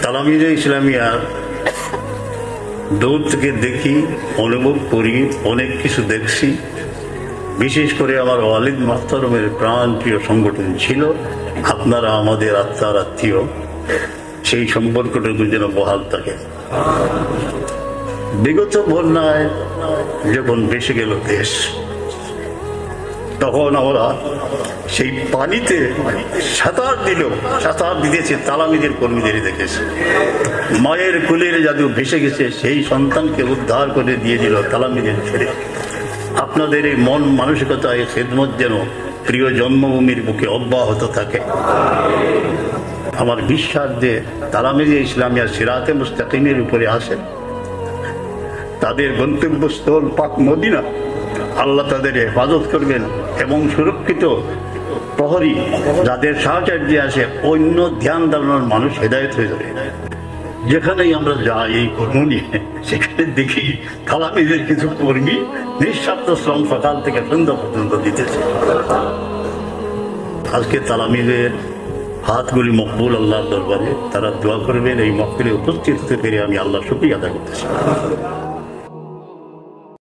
তালামিজে ইসলামিয়া দূর থেকে দেখি, অনুভব করি, অনেক কিছু দেখছি। বিশেষ করে আমার ওয়ালিদ মাহতারমের প্রাণ প্রিয় সংগঠন ছিল। আপনারা আমাদের আত্মার আত্মীয়, সেই সম্পর্কটুকু যেন বহাল থাকে। বিগত বন্যায় যখন ভেসে গেল দেশ, তখন আমরা সেই পানিতে সাঁতার দিতেছে তালামিদের কর্মীদের দেখেছি। মায়ের কোলের জাদু ভেসে গেছে, সেই সন্তানকে উদ্ধার করে দিয়ে দিল তালামিদের ছেড়ে। আপনাদের এই মন মানসিকতা, এই খেদমত যেন প্রিয় জন্মভূমির বুকে অব্যাহত থাকে। আমার বিশ্বাস যে তালামিজে ইসলামিয়া সিরাতে মুস্তাকিমের উপরে আসেন, তাদের গন্তব্যস্থল পাক মদিনা। আল্লাহ তাদের হেফাজত করবেন এবং সুরক্ষিত প্রহরী যাদের সাহচর্যে আসে, অন্য ধ্যান ধারণার মানুষ হেদায়েত হয়ে যাবে। যেখানেই আমরা যাই এই কর্ম নিয়ে, সেখানে দেখি তালামিজের কিছু কর্মী নিঃস্বার্থ শ্রম সকাল থেকে সন্ধ্যা পর্যন্ত দিতেছে। আজকে তালামিজের হাতগুলি মকবুল আল্লাহর দরবারে, তারা দোয়া করবেন। এই মকবুলে উপস্থিত হতে পেরে আমি আল্লাহর শুকরিয়া আদায় করতেছি।